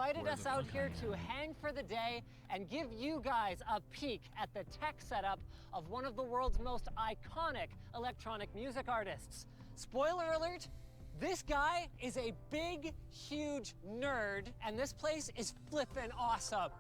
invited us out here to hang for the day and give you guys a peek at the tech setup of one of the world's most iconic electronic music artists. Spoiler alert, this guy is a big, huge nerd, and this place is flippin' awesome.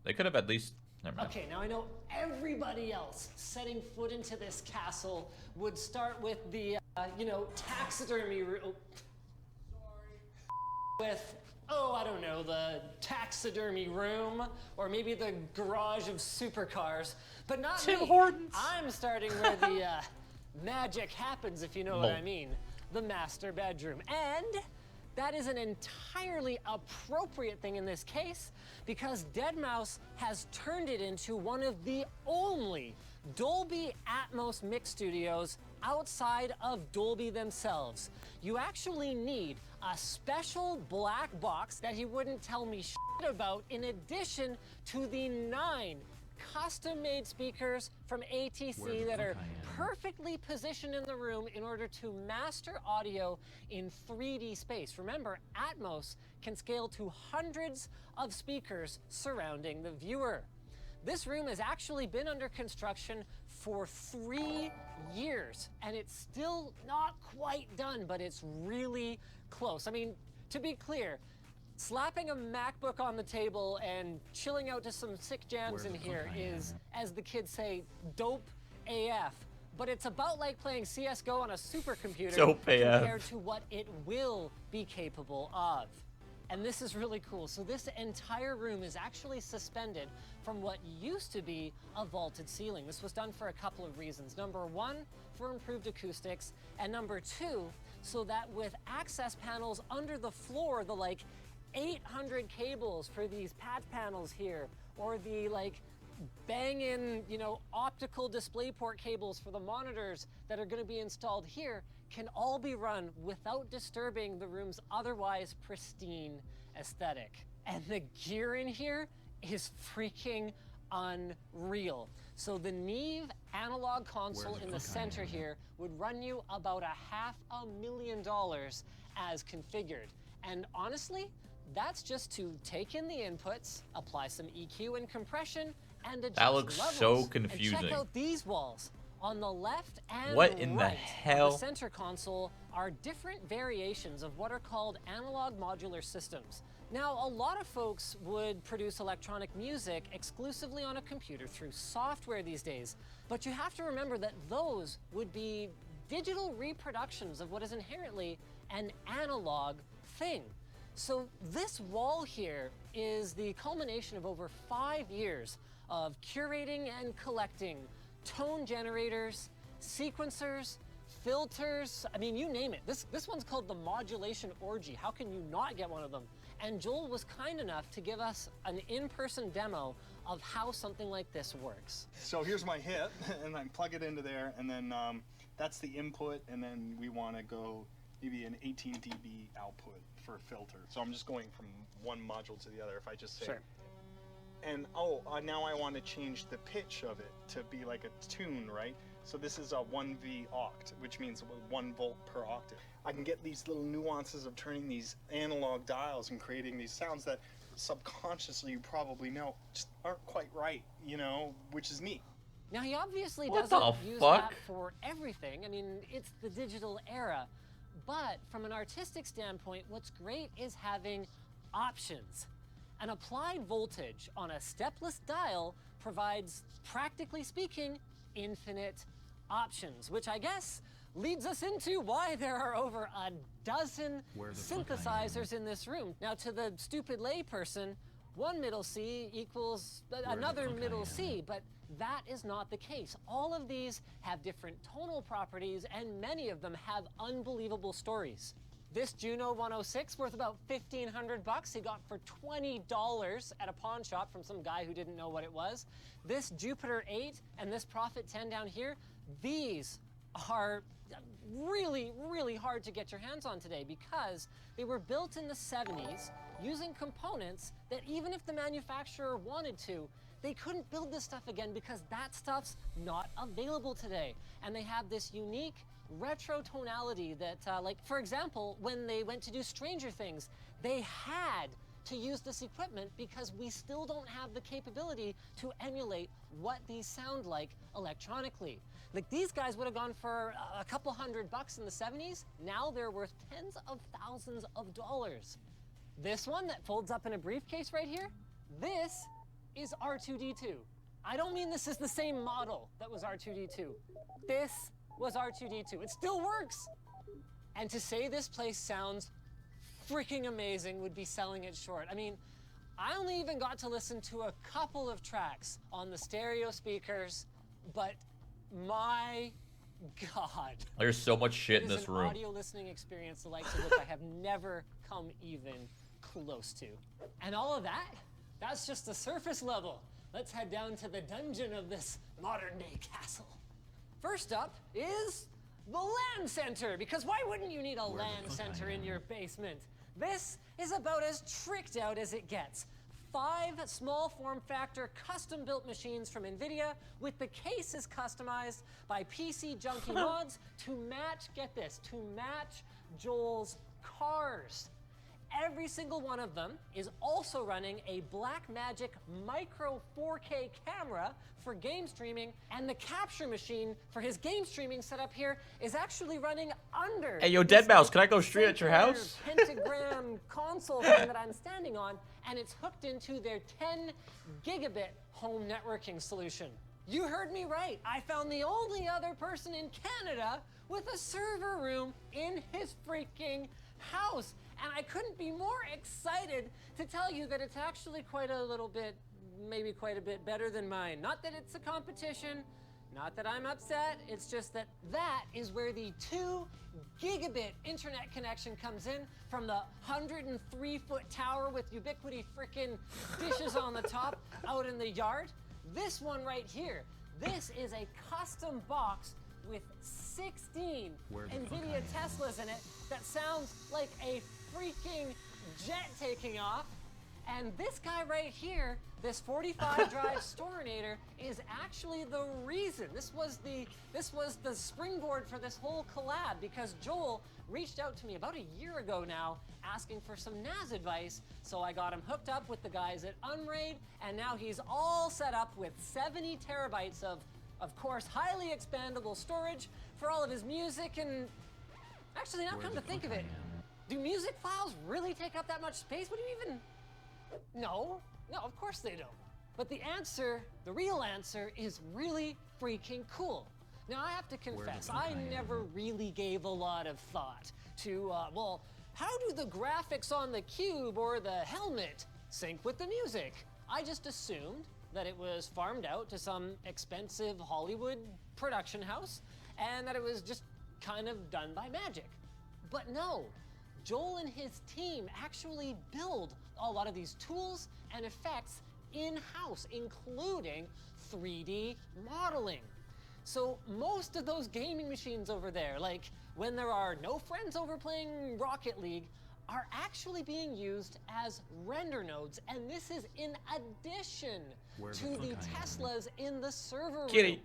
They could have at least. Never mind. Okay, now I know everybody else setting foot into this castle would start with the, taxidermy room. With, I don't know, the taxidermy room, or maybe the garage of supercars, but not Tim me. Hortons. I'm starting where the magic happens, if you know what I mean. The master bedroom. And that is an entirely appropriate thing in this case, because Deadmau5 has turned it into one of the only Dolby Atmos mix studios outside of Dolby themselves. You actually need a special black box that he wouldn't tell me shit about, in addition to the 9 custom-made speakers from ATC that are perfectly positioned in the room in order to master audio in 3D space. Remember, Atmos can scale to hundreds of speakers surrounding the viewer. This room has actually been under construction for 3 years, and it's still not quite done, but it's really close. I mean, to be clear, slapping a MacBook on the table and chilling out to some sick jams in here is, as the kids say, dope AF. But it's about like playing CSGO on a supercomputer compared to what it will be capable of. And this is really cool. So this entire room is actually suspended from what used to be a vaulted ceiling. This was done for a couple of reasons. Number one, for improved acoustics, and number two, so that with access panels under the floor, the 800 cables for these patch panels here, or the bang-in, optical DisplayPort cables for the monitors that are going to be installed here, can all be run without disturbing the room's otherwise pristine aesthetic. And the gear in here is freaking unreal. So the Neve analog console in the center here would run you about $500,000 as configured. And honestly, that's just to take in the inputs, apply some EQ and compression, and adjust looks levels. so confusing. And check out these walls. On the left and what in right the hell? of the center console are different variations of what are called analog modular systems. Now, a lot of folks would produce electronic music exclusively on a computer through software these days, but you have to remember that those would be digital reproductions of what is inherently an analog thing. So this wall here is the culmination of over 5 years of curating and collecting tone generators, sequencers, filters, I mean, you name it. This one's called the Modulation Orgy. How can you not get one of them? And Joel was kind enough to give us an in-person demo of how something like this works. So here's my hit, and I plug it into there, and then that's the input, and then we want to go maybe an 18 dB output for a filter. So I'm just going from one module to the other. If I just say, sure. And now I want to change the pitch of it to be like a tune, right? So this is a 1V oct, which means 1 volt per octave. I can get these little nuances of turning these analog dials and creating these sounds that subconsciously you probably know just aren't quite right, which is neat. Now he obviously What doesn't the use fuck? that for everything. I mean, it's the digital era. But from an artistic standpoint, what's great is having options. An applied voltage on a stepless dial provides, practically speaking, infinite options, which I guess leads us into why there are over a dozen synthesizers in this room. Now, to the stupid layperson, one middle C equals another middle C, but that is not the case. All of these have different tonal properties, and many of them have unbelievable stories. This Juno 106, worth about $1,500, he got for $20 at a pawn shop from some guy who didn't know what it was. This Jupiter 8 and this Prophet 10 down here, these are really, really hard to get your hands on today because they were built in the 70s using components that even if the manufacturer wanted to, they couldn't build this stuff again because that stuff's not available today. And they have this unique retro tonality that, like, for example, when they went to do Stranger Things, they had to use this equipment because we still don't have the capability to emulate what these sound like electronically. Like, these guys would have gone for a couple $100 in the 70s. Now they're worth tens of thousands of dollars. This one that folds up in a briefcase right here, this is R2-D2. I don't mean this is the same model that was R2-D2. This was R2-D2. It still works. And to say this place sounds freaking amazing would be selling it short. I mean, I only even got to listen to a couple of tracks on the stereo speakers, but my God. There's so much shit in this It is an audio listening experience the likes of which I have never come even close to. And all of that, that's just the surface level. Let's head down to the dungeon of this modern day castle. First up is the LAN center, because why wouldn't you need a LAN center in your basement? This is about as tricked out as it gets. 5 small form factor custom built machines from NVIDIA with the cases customized by PC Junkie mods to match, get this, to match Joel's cars. Every single one of them is also running a Blackmagic Micro 4K camera for game streaming, and the capture machine for his game streaming setup here is actually running under. Hey, yo, Deadmau5, can I go straight at your house? Pentagram console thing that I'm standing on, and it's hooked into their 10 gigabit home networking solution. You heard me right. I found the only other person in Canada with a server room in his freaking house. And I couldn't be more excited to tell you that it's actually quite a little bit, maybe quite a bit better than mine. Not that it's a competition, not that I'm upset, it's just that that is where the 2 gigabit internet connection comes in from the 103-foot tower with ubiquity frickin' dishes on the top out in the yard. This one right here, this is a custom box with 16 NVIDIA Teslas in it that sounds like a freaking jet taking off. And this guy right here, this 45 drive Storinator, is actually the reason. This was the springboard for this whole collab, because Joel reached out to me about a year ago now asking for some NAS advice, so I got him hooked up with the guys at Unraid, and now he's all set up with 70 terabytes of course, highly expandable storage for all of his music. And actually, now come to think of it, do music files really take up that much space? What do you even... No, of course they don't. But the answer, the real answer, is really freaking cool. Now, I have to confess, I never really gave a lot of thought to, well, how do the graphics on the cube or the helmet sync with the music? I just assumed that it was farmed out to some expensive Hollywood production house, and that it was just kind of done by magic. But no, Joel and his team actually build a lot of these tools and effects in-house, including 3D modeling. So most of those gaming machines over there, like when there are no friends over playing Rocket League, are actually being used as render nodes, and this is in addition to the Teslas in the server room.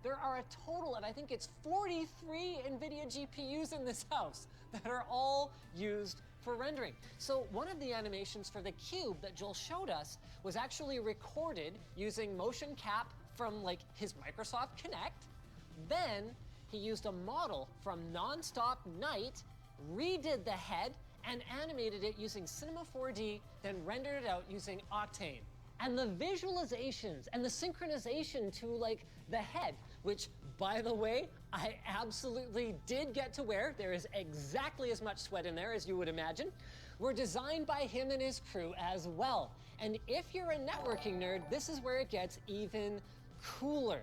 There are a total of, I think it's 43 NVIDIA GPUs in this house that are all used for rendering. So one of the animations for the cube that Joel showed us was actually recorded using motion cap from like his Microsoft Kinect. Then he used a model from Nonstop Night, redid the head, and animated it using Cinema 4D, then rendered it out using Octane. And the visualizations and the synchronization to like the head, which, by the way, I absolutely did get to wear. There is exactly as much sweat in there as you would imagine. Were designed by him and his crew as well. And if you're a networking nerd, this is where it gets even cooler.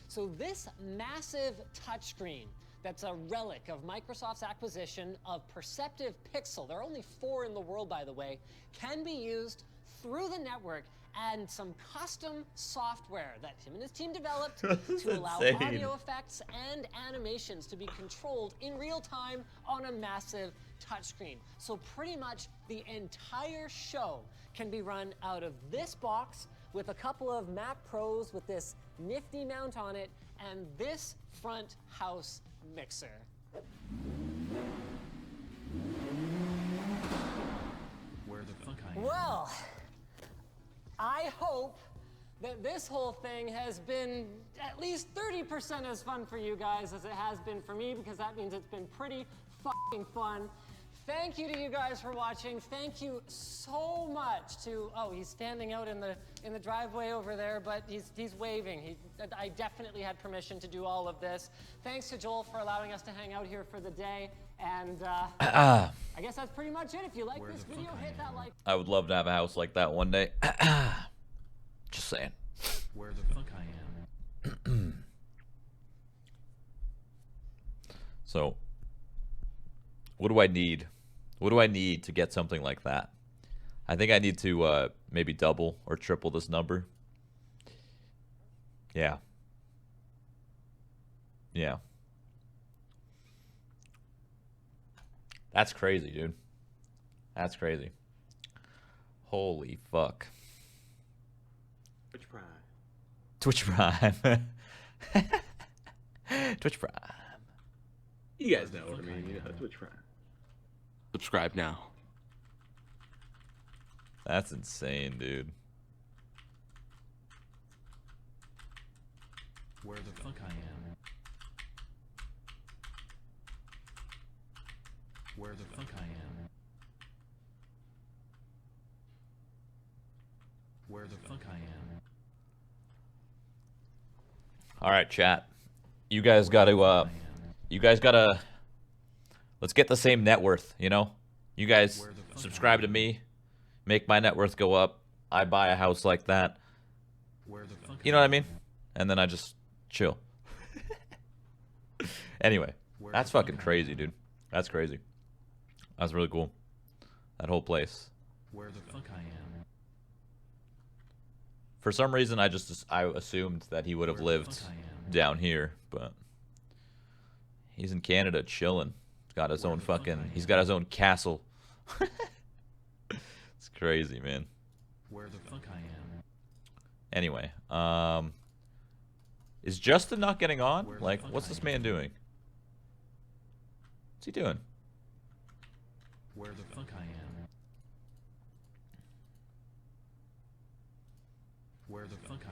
So this massive touchscreen, that's a relic of Microsoft's acquisition of Perceptive Pixel, there are only 4 in the world, by the way, can be used through the network and some custom software that him and his team developed to allow audio effects and animations to be controlled in real time on a massive touchscreen. So pretty much the entire show can be run out of this box with a couple of Mac Pros with this nifty mount on it and this front house mixer. Where the fuck I am? Well, I hope that this whole thing has been at least 30% as fun for you guys as it has been for me, because that means it's been pretty fucking fun. Thank you to you guys for watching. Thank you so much to, oh, he's standing out in the driveway over there, but he's waving. I definitely had permission to do all of this. Thanks to Joel for allowing us to hang out here for the day. And I guess that's pretty much it. If you like this video, hit that like. I would love to have a house like that one day. Just saying. Where the fuck I am? So, what do I need? What do I need to get something like that? I think I need to maybe double or triple this number. Yeah. Yeah. That's crazy, dude. That's crazy. Holy fuck. Twitch Prime. Twitch Prime. Twitch Prime. You guys know what I mean. You know, Twitch Prime. Subscribe now. That's insane, dude. Where the fuck I am? Where the fuck I am? Where the fuck I am? All right, chat. You guys got to let's get the same net worth, you know? You guys subscribe to me, make my net worth go up. I buy a house like that. You know what I mean? And then I just chill. Anyway, that's fucking crazy, dude. That's crazy. That's really cool. That whole place. Where the fuck I am? For some reason, I assumed that he would have lived down here, but he's in Canada chilling. He's got his own fucking. He's got his own castle. It's crazy, man. Where the fuck I am? Anyway, is Justin not getting on? Like, what's this man doing? What's he doing? Where the fuck I am? Where the fuck